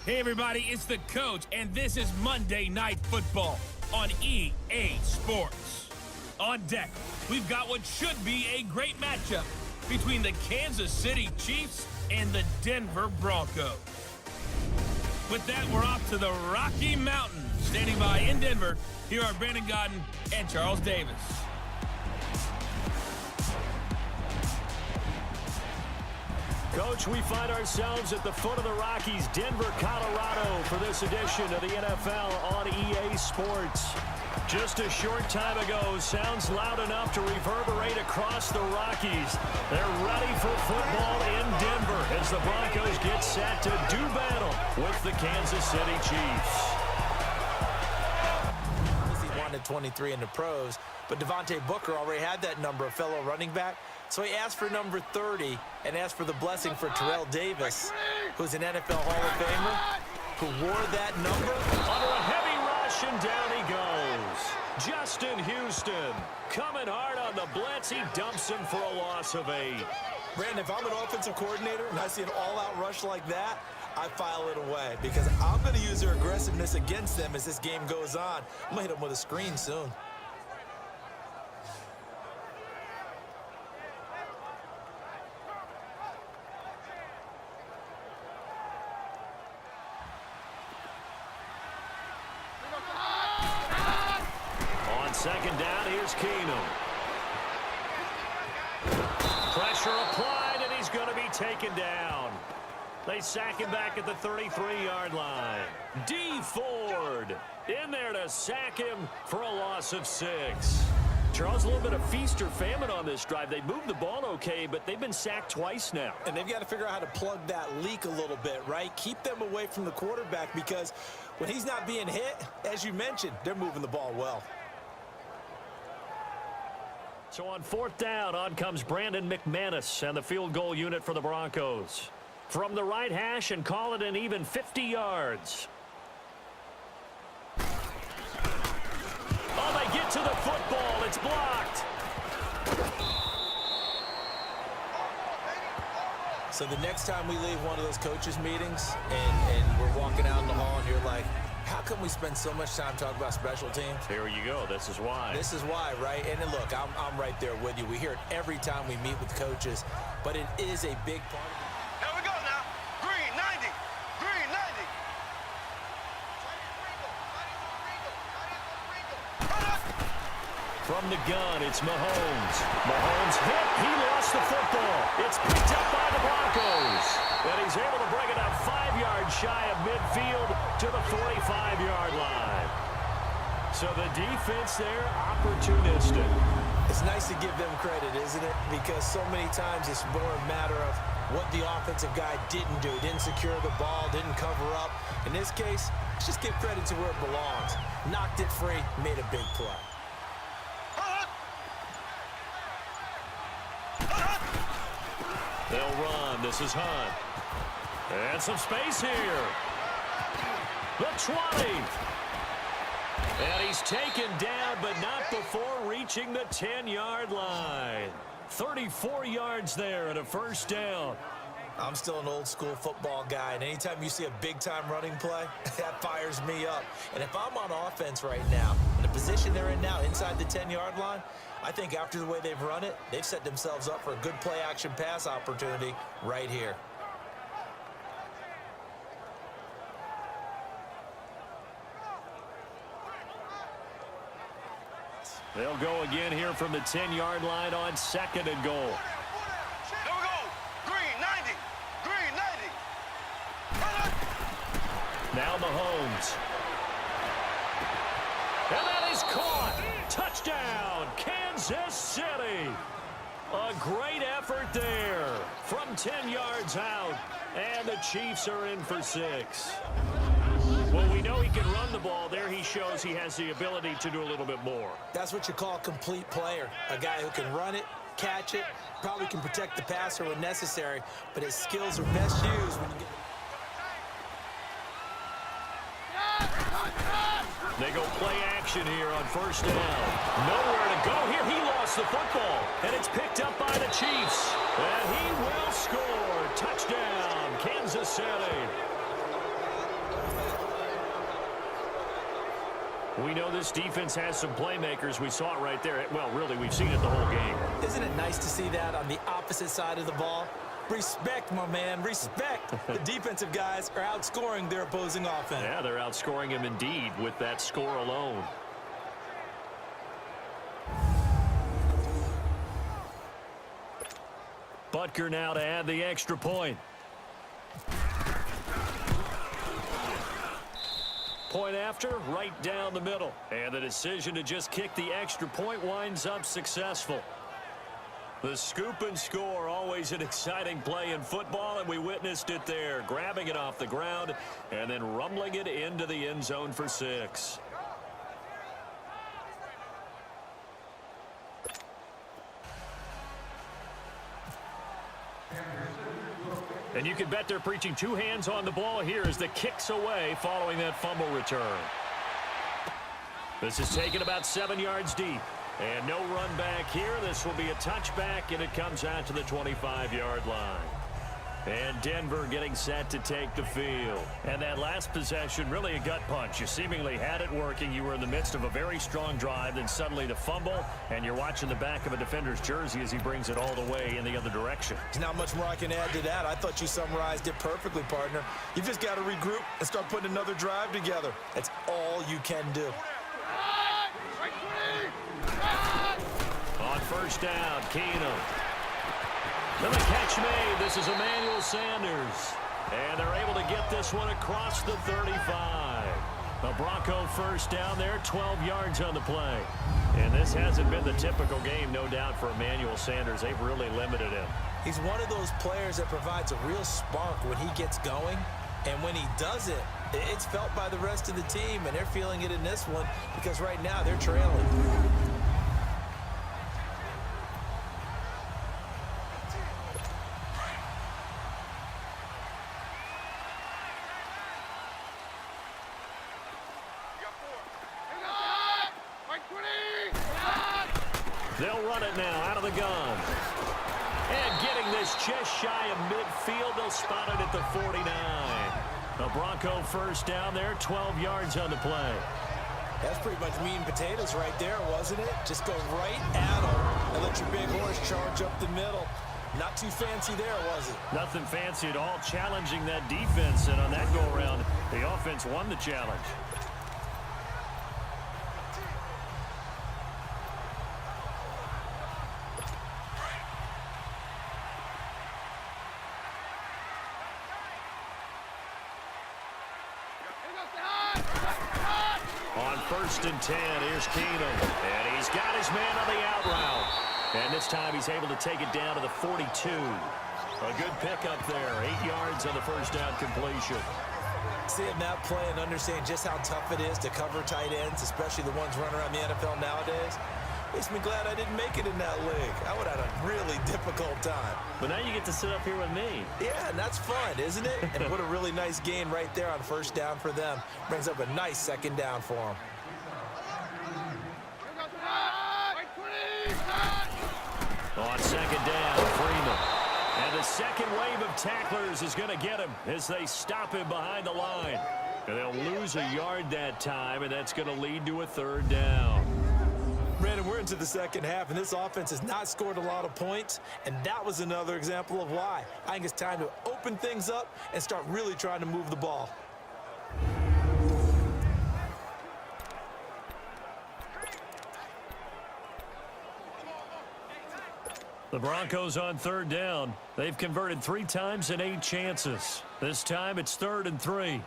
Hey everybody, it's the coach, and this is Monday Night Football on EA Sports. On deck, we've got what should be a great matchup between the Kansas City Chiefs and the Denver Broncos. With that, we're off to the Rocky Mountains. Standing by in Denver, here are Brandon Godden and Charles Davis. Coach, we find ourselves at the foot of the Rockies, Denver, Colorado, for this edition of the NFL on EA Sports. Just a short time ago, sounds loud enough to reverberate across the Rockies. They're ready for football in Denver as the Broncos get set to do battle with the Kansas City Chiefs. He wanted 23 in the pros, but Devontae Booker already had that number, a fellow running back. So he asked for number 30 and asked for the blessing for Terrell Davis, who's an NFL Hall of Famer, who wore that number. Under a heavy rush, and down he goes. Justin Houston coming hard on the blitz. He dumps him for a loss of 8. Brandon, if I'm an offensive coordinator and I see an all-out rush like that, I file it away because I'm going to use their aggressiveness against them as this game goes on. I'm going to hit them with a screen soon. Second down, here's Keenum. Pressure applied, and he's going to be taken down. They sack him back at the 33-yard line. D. Ford in there to sack him for a loss of 6. Charles, a little bit of feast or famine on this drive. They moved the ball okay, but they've been sacked twice now. And they've got to figure out how to plug that leak a little bit, right? Keep them away from the quarterback because when he's not being hit, as you mentioned, they're moving the ball well. So on 4th down, on comes Brandon McManus and the field goal unit for the Broncos. From the right hash and call it an even 50 yards. Oh, they get to the football. It's blocked. So the next time we leave one of those coaches' meetings and we're walking out in the hall and you're like, how come we spend so much time talking about special teams? Here you go. This is why. This is why, right? And then look, I'm right there with you. We hear it every time we meet with coaches, but it is a big part of it. Here we go now. Green 90. Green 90. From the gun, it's Mahomes. Mahomes hit. He lost the football. It's picked up by the Broncos. And he's able to bring it up 5 yards shy of midfield to the 45-yard line. So the defense there, opportunistic. It's nice to give them credit, isn't it? Because so many times it's more a matter of what the offensive guy didn't do. Didn't secure the ball, didn't cover up. In this case, let's just give credit to where it belongs. Knocked it free, made a big play. They'll run. This is Hunt. And some space here. The 20. And he's taken down, but not before reaching the 10-yard line. 34 yards there and a first down. I'm still an old-school football guy, and anytime you see a big-time running play, that fires me up. And if I'm on offense right now, in the position they're in now, inside the 10-yard line, I think after the way they've run it, they've set themselves up for a good play-action pass opportunity right here. They'll go again here from the 10-yard line on 2nd and goal. Here we go. Green 90. Green 90. Now Mahomes. And that is caught. Touchdown, Kansas City. A great effort there from 10 yards out. And the Chiefs are in for 6. Well, we know he can run the ball. There he shows he has the ability to do a little bit more. That's what you call a complete player. A guy who can run it, catch it, probably can protect the passer when necessary, but his skills are best used when you get... They go play action here on 1st down. Nowhere to go here. He lost the football, and it's picked up by the Chiefs. And he will score. Touchdown, Kansas City. We know this defense has some playmakers. We saw it right there. Well, really, we've seen it the whole game. Isn't it nice to see that on the opposite side of the ball? Respect, my man, respect. The defensive guys are outscoring their opposing offense. Yeah, they're outscoring him indeed with that score alone. Butker now to add the extra point. Point after, right down the middle. And the decision to just kick the extra point winds up successful. The scoop and score, always an exciting play in football, and we witnessed it there. Grabbing it off the ground and then rumbling it into the end zone for 6. And you can bet they're preaching 2 hands on the ball here as the kick's away following that fumble return. This is taken about 7 yards deep. And no run back here. This will be a touchback, and it comes out to the 25-yard line. And Denver getting set to take the field. And that last possession, really a gut punch. You seemingly had it working. You were in the midst of a very strong drive. Then suddenly the fumble, and you're watching the back of a defender's jersey as he brings it all the way in the other direction. There's not much more I can add to that. I thought you summarized it perfectly, partner. You just got to regroup and start putting another drive together. That's all you can do. On first down, Keenum. To the catch made. This is Emmanuel Sanders. And they're able to get this one across the 35. A Bronco first down there, 12 yards on the play. And this hasn't been the typical game, no doubt, for Emmanuel Sanders. They've really limited him. He's one of those players that provides a real spark when he gets going. And when he does it, it's felt by the rest of the team, and they're feeling it in this one because right now they're trailing. They'll run it now out of the gun. And getting this just shy of midfield, they'll spot it at the 49. A Bronco first down there, 12 yards on the play. That's pretty much meat and potatoes right there, wasn't it? Just go right at them and let your big horse charge up the middle. Not too fancy there, was it? Nothing fancy at all, challenging that defense. And on that go-around, the offense won the challenge. On first and 10, here's Keenum. And he's got his man on the out route. And this time he's able to take it down to the 42. A good pickup there. 8 yards on the first down completion. Seeing that play and understanding just how tough it is to cover tight ends, especially the ones running around the NFL nowadays, makes me glad I didn't make it in that league. I would have had a really difficult time. But now you get to sit up here with me. Yeah, and that's fun, isn't it? And what a really nice gain right there on first down for them. Brings up a nice second down for them. On second down, Freeman. And the second wave of tacklers is going to get him as they stop him behind the line. And they'll lose a yard that time, and that's going to lead to a third down. Brandon, we're into the second half, and this offense has not scored a lot of points, and that was another example of why. I think it's time to open things up and start really trying to move the ball. The Broncos on third down. They've converted 3 times in 8 chances. This time it's 3rd and 3.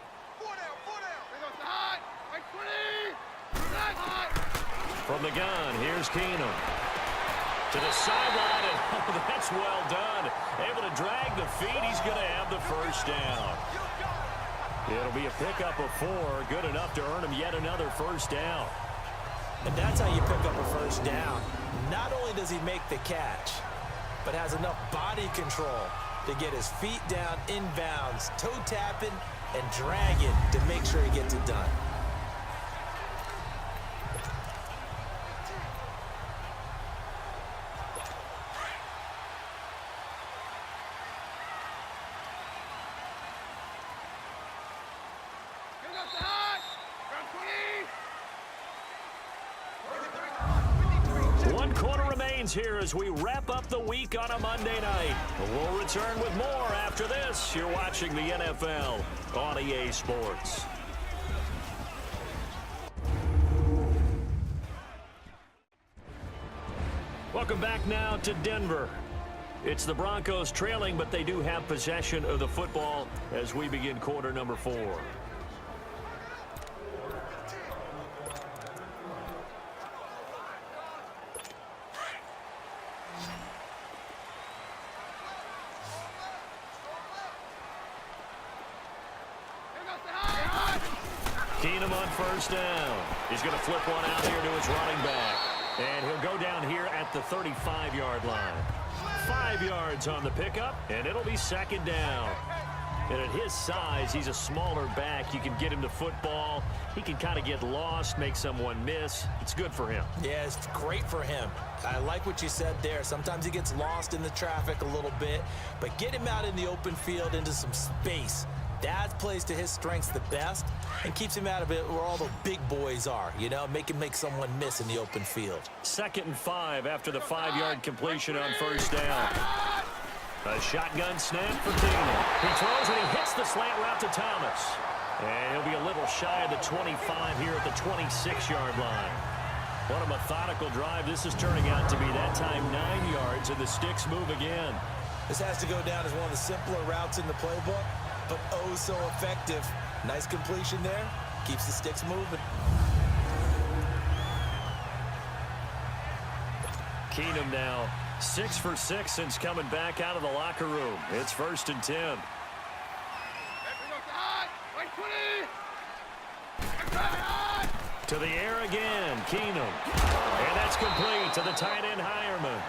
From the gun, here's Keenum. To the sideline, and oh, that's well done. Able to drag the feet. He's going to have the first down. It'll be a pickup of 4. Good enough to earn him yet another first down. And that's how you pick up a first down. Not only does he make the catch, but has enough body control to get his feet down inbounds, toe tapping, and dragging to make sure he gets it done. remains here as we wrap up the week on a Monday night. We'll return with more after this. You're watching the NFL on EA Sports. Welcome back now to Denver. It's the Broncos trailing, but they do have possession of the football as we begin quarter number 4. Keenum on first down. He's going to flip one out here to his running back. And he'll go down here at the 35-yard line. 5 yards on the pickup, and it'll be second down. And at his size, he's a smaller back. You can get him to football. He can kind of get lost, make someone miss. It's good for him. Yeah, it's great for him. I like what you said there. Sometimes he gets lost in the traffic a little bit, but get him out in the open field into some space. That plays to his strengths the best and keeps him out of it where all the big boys are, you know, make him make someone miss in the open field. 2nd and 5 after the 5-yard completion on first down. A shotgun snap for Keenum. He throws and he hits the slant route to Thomas. And he'll be a little shy of the 25 here at the 26-yard line. What a methodical drive this is turning out to be. That time 9 yards, and the sticks move again. This has to go down as one of the simpler routes in the playbook, but oh so effective. Nice completion there. Keeps the sticks moving. Keenum now 6 for 6 since coming back out of the locker room. It's 1st and 10. To the air again, Keenum. And that's complete to the tight end, Hireman.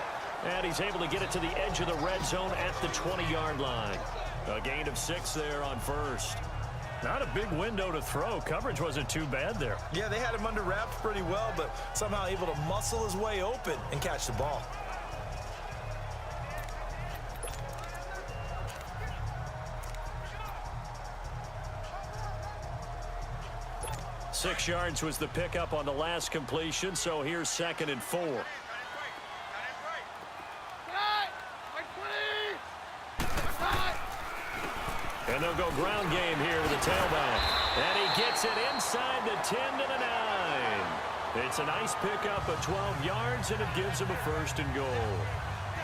And he's able to get it to the edge of the red zone at the 20-yard line. A gain of 6 there on first. Not a big window to throw. Coverage wasn't too bad there. Yeah, they had him under wraps pretty well, but somehow able to muscle his way open and catch the ball. Six yards was the pickup on the last completion, so here's 2nd and 4. And they'll go ground game here with the tailback. And he gets it inside the 10 to the 9. It's a nice pickup of 12 yards, and it gives him a 1st and goal.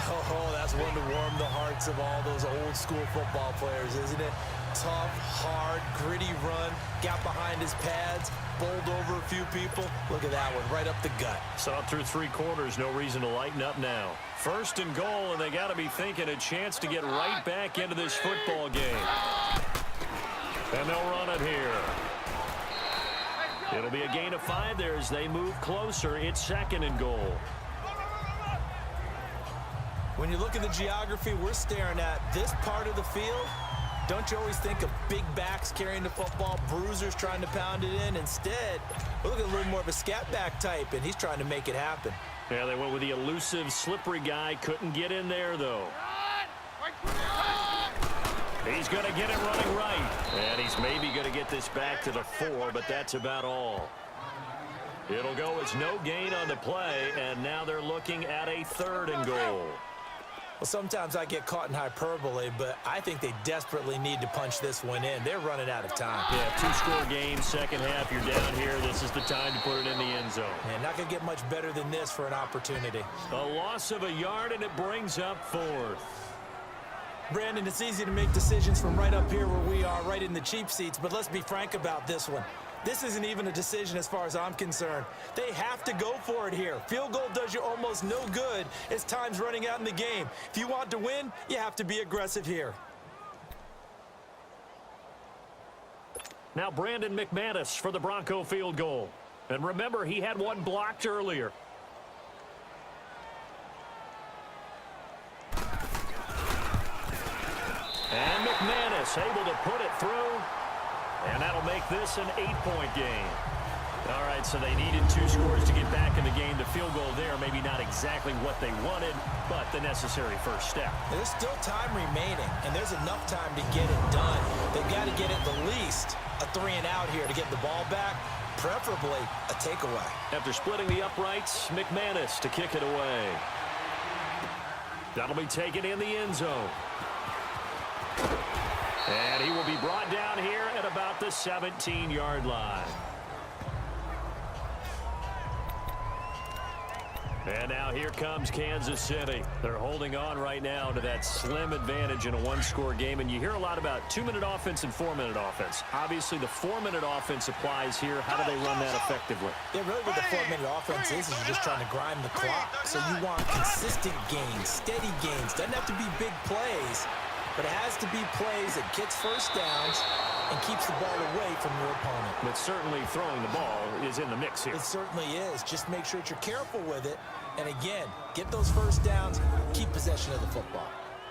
Oh, that's one to warm the hearts of all those old school football players, isn't it? Tough, hard, gritty run, got behind his pads, bowled over a few people. Look at that one, right up the gut. Saw it through 3 quarters, no reason to lighten up now. 1st and goal, and they got to be thinking a chance to get right back into this football game. And they'll run it here. It'll be a gain of 5 there as they move closer. It's 2nd and goal. When you look at the geography we're staring at, this part of the field, don't you always think of big backs carrying the football, bruisers trying to pound it in? Instead, we're looking at a little more of a scat back type, and he's trying to make it happen. Yeah, they went with the elusive, slippery guy. Couldn't get in there, though. He's going to get it running right. And he's maybe going to get this back to the 4, but that's about all. It'll go as no gain on the play, and now they're looking at a 3rd and goal. Well, sometimes I get caught in hyperbole, but I think they desperately need to punch this one in. They're running out of time. Yeah, 2-score game, second half, you're down here. This is the time to put it in the end zone. And not going to get much better than this for an opportunity. A loss of a yard, and it brings up 4th. Brandon, it's easy to make decisions from right up here where we are, right in the cheap seats, but let's be frank about this one. This isn't even a decision as far as I'm concerned. They have to go for it here. Field goal does you almost no good as time's running out in the game. If you want to win, you have to be aggressive here. Now Brandon McManus for the Bronco field goal. And remember, he had one blocked earlier. And McManus able to put it through. And that'll make this an 8-point game. All right, so they needed 2 scores to get back in the game. The field goal there, maybe not exactly what they wanted, but the necessary first step. There's still time remaining, and there's enough time to get it done. They've got to get at the least a 3-and-out here to get the ball back, preferably a takeaway. After splitting the uprights, McManus to kick it away. That'll be taken in the end zone. And he will be brought down here at about the 17-yard line. And now here comes Kansas City. They're holding on right now to that slim advantage in a one-score game. And you hear a lot about 2-minute offense and 4-minute offense. Obviously, the 4-minute offense applies here. How do they run that effectively? Yeah, really what the 4-minute offense is you're just trying to grind the clock. So you want consistent gains, steady gains. Doesn't have to be big plays, but it has to be plays that gets first downs and keeps the ball away from your opponent. But certainly throwing the ball is in the mix here. It certainly is. Just make sure that you're careful with it. And again, get those first downs, keep possession of the football.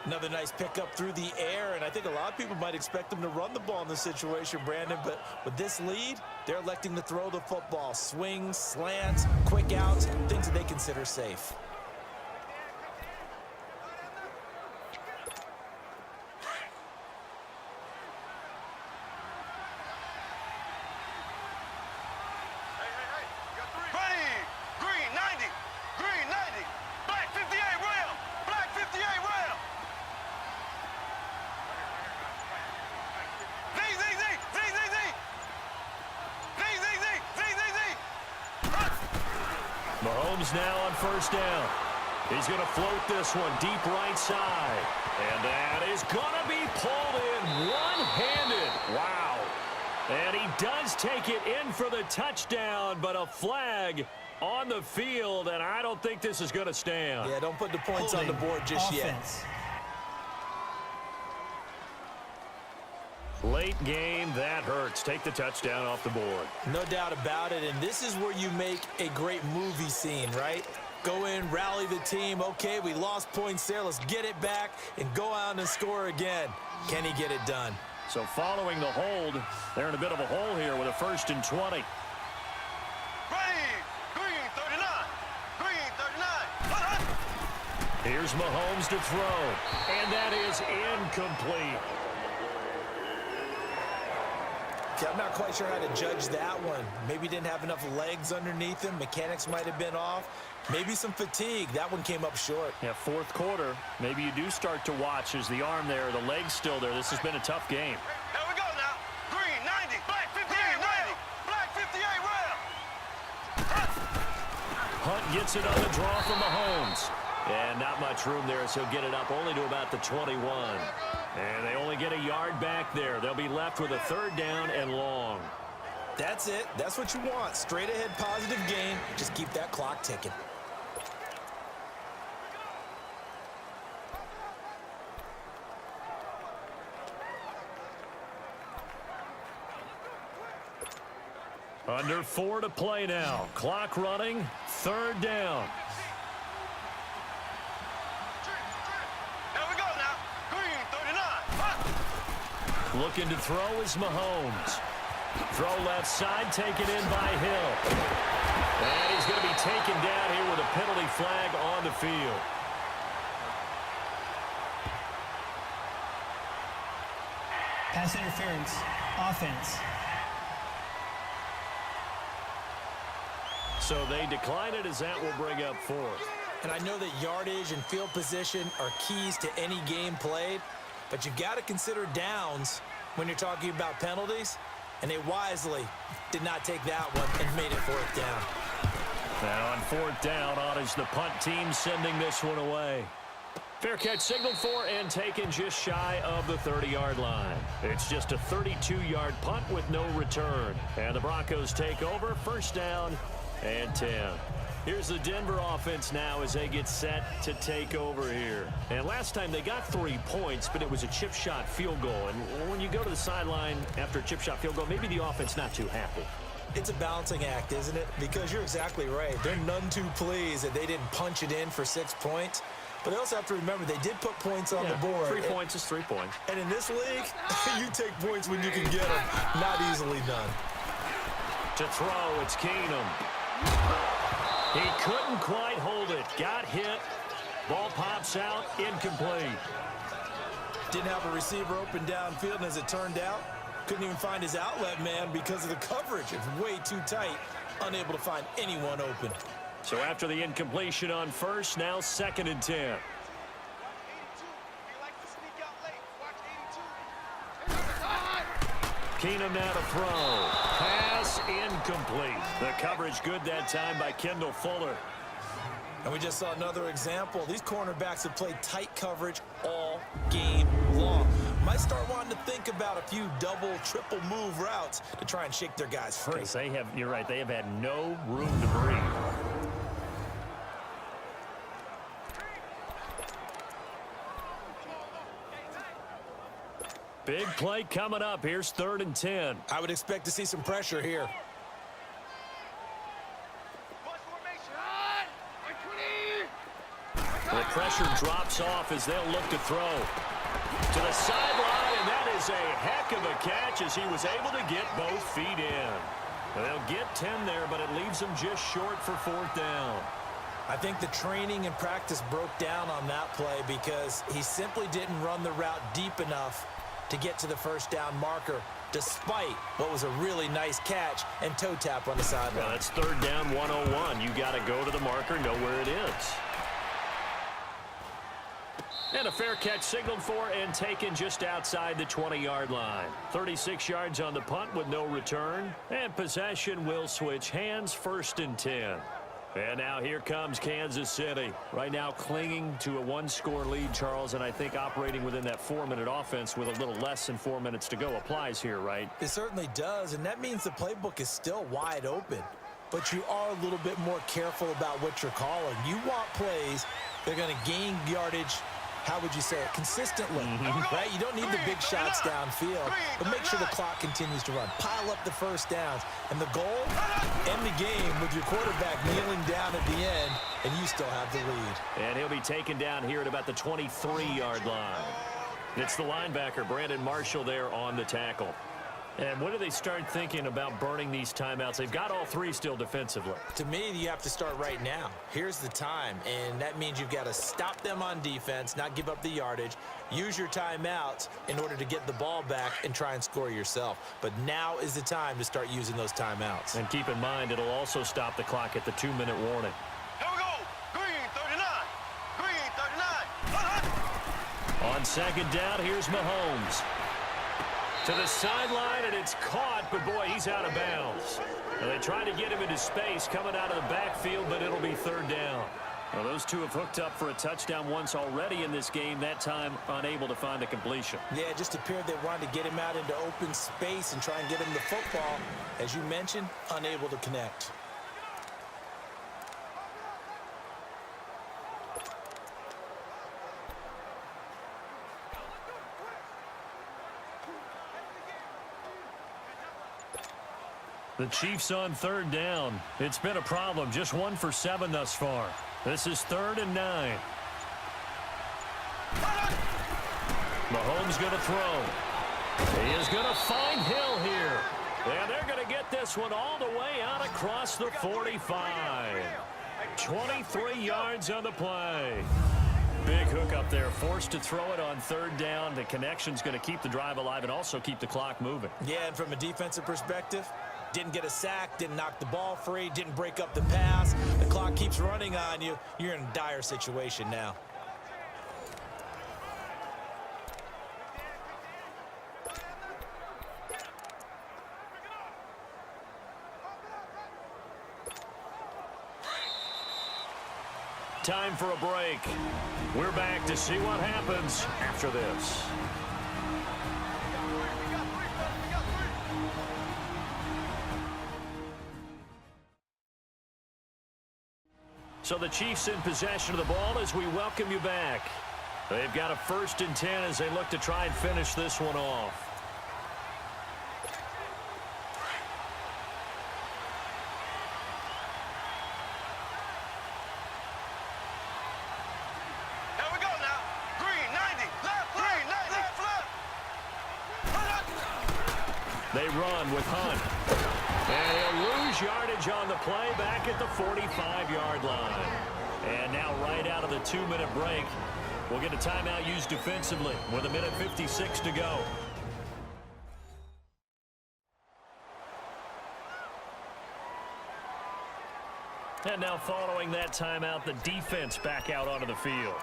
Another nice pickup through the air, and I think a lot of people might expect them to run the ball in this situation, Brandon, but with this lead, they're electing to throw the football. Swings, slants, quick outs, things that they consider safe. Mahomes now on first down. He's going to float this one deep right side. And that is going to be pulled in one-handed. Wow. And he does take it in for the touchdown, but a flag on the field, and I don't think this is going to stand. Yeah, don't put the points on the board just yet. Late game, that hurts. Take the touchdown off the board. No doubt about it, and this is where you make a great movie scene, right? Go in, rally the team. Okay, we lost points there. Let's get it back and go out and score again. Can he get it done? So following the hold, they're in a bit of a hole here with a 1st and 20. Here's Mahomes to throw, and that is incomplete. Okay, I'm not quite sure how to judge that one. Maybe didn't have enough legs underneath him. Mechanics might have been off. Maybe some fatigue. That one came up short. Yeah, 4th quarter. Maybe you do start to watch as the arm there, the leg's still there. This has been a tough game. Here we go now. Green 90, black 58 rail. Black 58 rail. Hunt gets it on the draw from Mahomes. And not much room there, so he'll get it up only to about the 21. And they only get a yard back there. They'll be left with a 3rd down and long. That's it. That's what you want. Straight ahead positive gain. Just keep that clock ticking. Under 4 to play now. Clock running. 3rd down. Looking to throw is Mahomes. Throw left side, taken in by Hill. And he's going to be taken down here with a penalty flag on the field. Pass interference, offense. So they decline it as that will bring up 4th. And I know that yardage and field position are keys to any game played. But you've got to consider downs when you're talking about penalties, and they wisely did not take that one and made it 4th down. Now on 4th down, on is the punt team sending this one away. Fair catch signaled for and taken just shy of the 30-yard line. It's just a 32-yard punt with no return. And the Broncos take over, 1st down and 10. Here's the Denver offense now as they get set to take over here. And last time they got 3 points, but it was a chip shot field goal. And when you go to the sideline after a chip shot field goal, maybe the offense not too happy. It's a balancing act, isn't it? Because you're exactly right. They're none too pleased that they didn't punch it in for 6 points. But they also have to remember they did put points on the board. 3 points is 3 points. And in this league, you take points when you can get them. Not easily done. To throw, it's Keenum. He couldn't quite hold it. Got hit. Ball pops out. Incomplete. Didn't have a receiver open downfield, and as it turned out, couldn't even find his outlet man because of the coverage. It's way too tight. Unable to find anyone open. So after the incompletion on 1st, now 2nd and 10. Keenum now to throw. Pass incomplete. The coverage good that time by Kendall Fuller. And we just saw another example. These cornerbacks have played tight coverage all game long. Might start wanting to think about a few double, triple move routes to try and shake their guys free. You're right, they have had no room to breathe. Big play coming up. Here's 3rd and 10. I would expect to see some pressure here. The pressure drops off as they'll look to throw. To the sideline, and that is a heck of a catch as he was able to get both feet in. They'll get 10 there, but it leaves them just short for 4th down. I think the training and practice broke down on that play because he simply didn't run the route deep enough to get to the 1st down marker, despite what was a really nice catch and toe tap on the sideline. Well, that's 3rd down 101. You got to go to the marker, know where it is. And a fair catch signaled for and taken just outside the 20-yard line. 36 yards on the punt with no return. And possession will switch hands, 1st and 10. And now here comes Kansas City. Right now clinging to a 1-score lead, Charles, and I think operating within that 4-minute offense with a little less than 4 minutes to go applies here, right? It certainly does, and that means the playbook is still wide open. But you are a little bit more careful about what you're calling. You want plays that are going to gain yardage, how would you say it, consistently, right? You don't need the big shots downfield, but make sure the clock continues to run. Pile up the 1st downs, and the goal, end the game with your quarterback kneeling down at the end, and you still have the lead. And he'll be taken down here at about the 23-yard line. It's the linebacker, Brandon Marshall, there on the tackle. And when do they start thinking about burning these timeouts? They've got all 3 still defensively. To me, you have to start right now. Here's the time, and that means you've got to stop them on defense, not give up the yardage, use your timeouts in order to get the ball back and try and score yourself. But now is the time to start using those timeouts. And keep in mind, it'll also stop the clock at the 2-minute warning. Here we go. Green 39. Green 39. On 2nd down, here's Mahomes. To the sideline, and it's caught, but boy, he's out of bounds. And they try to get him into space coming out of the backfield, but it'll be 3rd down. Well, those two have hooked up for a touchdown once already in this game, that time unable to find a completion. Yeah, it just appeared they wanted to get him out into open space and try and get him the football. As you mentioned, unable to connect. The Chiefs on 3rd down. It's been a problem. Just 1 for 7 thus far. This is 3rd and 9. Mahomes going to throw. He is going to find Hill here. And they're going to get this one all the way out across the 45. 23 yards on the play. Big hook up there. Forced to throw it on 3rd down. The connection's going to keep the drive alive and also keep the clock moving. Yeah, and from a defensive perspective, didn't get a sack, didn't knock the ball free, didn't break up the pass. The clock keeps running on you. You're in a dire situation now. Time for a break. We're back to see what happens after this. So the Chiefs in possession of the ball as we welcome you back. They've got a 1st and 10 as they look to try and finish this one off. Here we go now. Green 90. Left, green 90. Left. They run with Hunt. And he'll lose yardage on the play back at the 45-yard line. And now right out of the 2-minute break, we'll get a timeout used defensively with 1:56 to go. And now following that timeout, the defense back out onto the field.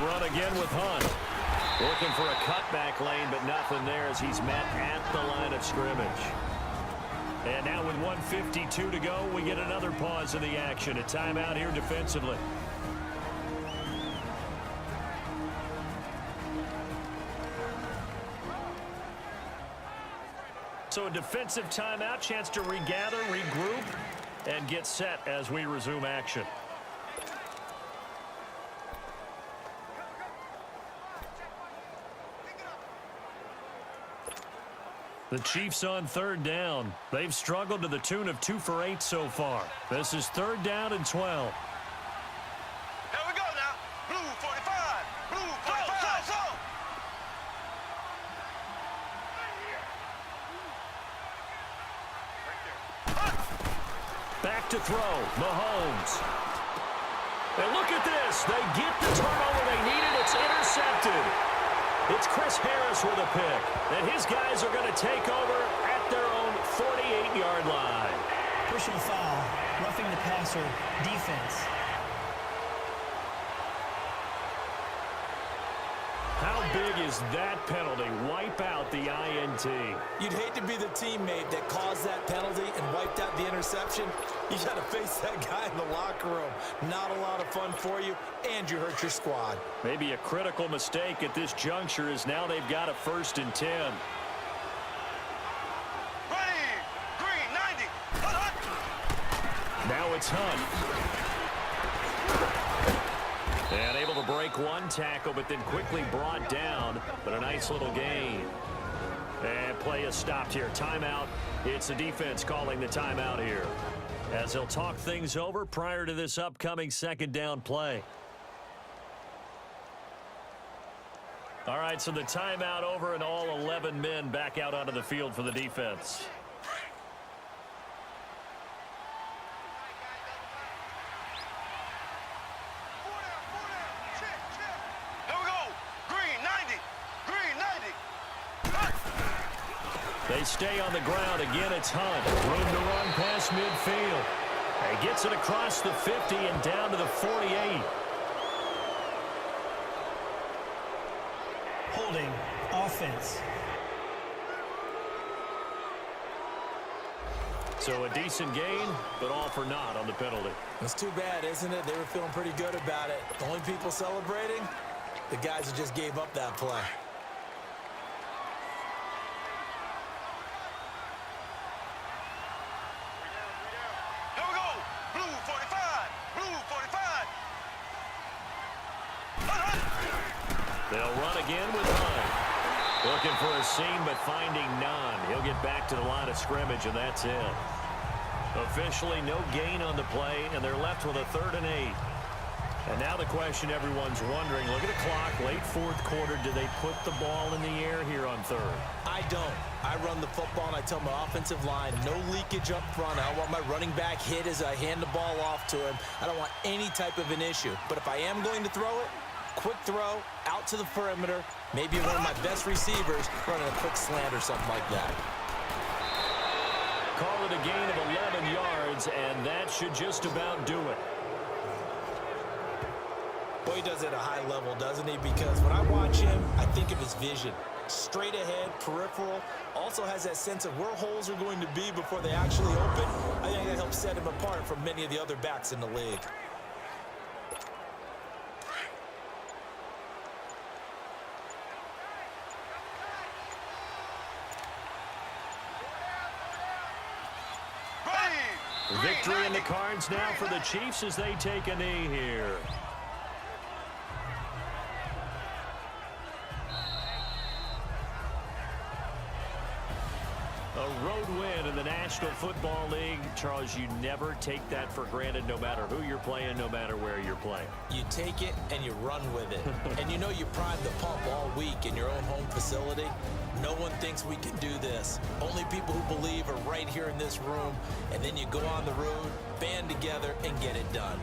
run again with Hunt. Looking for a cutback lane, but nothing there as he's met at the line of scrimmage. And now with 1:52 to go, we get another pause in the action. A timeout here defensively. So a defensive timeout, chance to regather, regroup, and get set as we resume action. The Chiefs on third down. They've struggled to the tune of 2 for 8 so far. This is 3rd down and 12. Here we go now. Blue 45. Blue 45. So. Back to throw. Mahomes. And look at this. They get the turnover they needed. It's intercepted. It's Chris Harris with a pick. And his guys are going to take over at their own 48-yard line. Personal foul, roughing the passer, defense. How big is that penalty? Wipe out the INT. You'd hate to be the teammate that caused that penalty and wiped out the interception. You got to face that guy in the locker room. Not a lot of fun for you, and you hurt your squad. Maybe a critical mistake at this juncture is now they've got a 1st and 10. Ready. Green 90. Now it's Hunt. And able to break one tackle, but then quickly brought down. But a nice little gain. And play is stopped here. Timeout. It's the defense calling the timeout here, as they'll talk things over prior to this upcoming 2nd down play. All right, so the timeout over and all 11 men back out onto the field for the defense. Here we go. Green 90. Green 90. They stay on the ground. Again, it's Hunt. Room to run past midfield. He gets it across the 50 and down to the 48. Holding, offense. So a decent gain, but all for naught on the penalty. It's too bad, isn't it? They were feeling pretty good about it. The only people celebrating, the guys who just gave up that play. Here we go. Blue 45. Blue 45. They'll run again with Hunt. Looking for a seam, but finding none. He'll get back to the line of scrimmage, and that's it. Officially no gain on the play, and they're left with a 3rd and 8. And now the question everyone's wondering, look at the clock, late 4th quarter, do they put the ball in the air here on 3rd? I don't. I run the football, and I tell my offensive line, no leakage up front. I don't want my running back hit as I hand the ball off to him. I don't want any type of an issue. But if I am going to throw it, quick throw, out to the perimeter, maybe one of my best receivers running a quick slant or something like that. Call it a gain of 11 yards, and that should just about do it. Boy, he does it at a high level, doesn't he? Because when I watch him, I think of his vision. Straight ahead, peripheral, also has that sense of where holes are going to be before they actually open. I think that helps set him apart from many of the other backs in the league. Victory in the cards now for the Chiefs as they take a knee here. A road win in the National Football League. Charles, you never take that for granted no matter who you're playing, no matter where you're playing. You take it and you run with it. And you know you prime the pump all week in your own home facility. No one thinks we can do this. Only people who believe are right here in this room. And then you go on the road, band together, and get it done.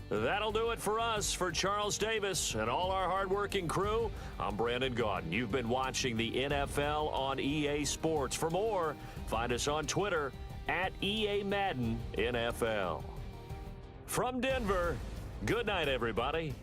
That'll do it for us. For Charles Davis and all our hardworking crew, I'm Brandon Gaudin. You've been watching the NFL on EA Sports. For more, find us on Twitter at EA Madden NFL. From Denver, good night, everybody.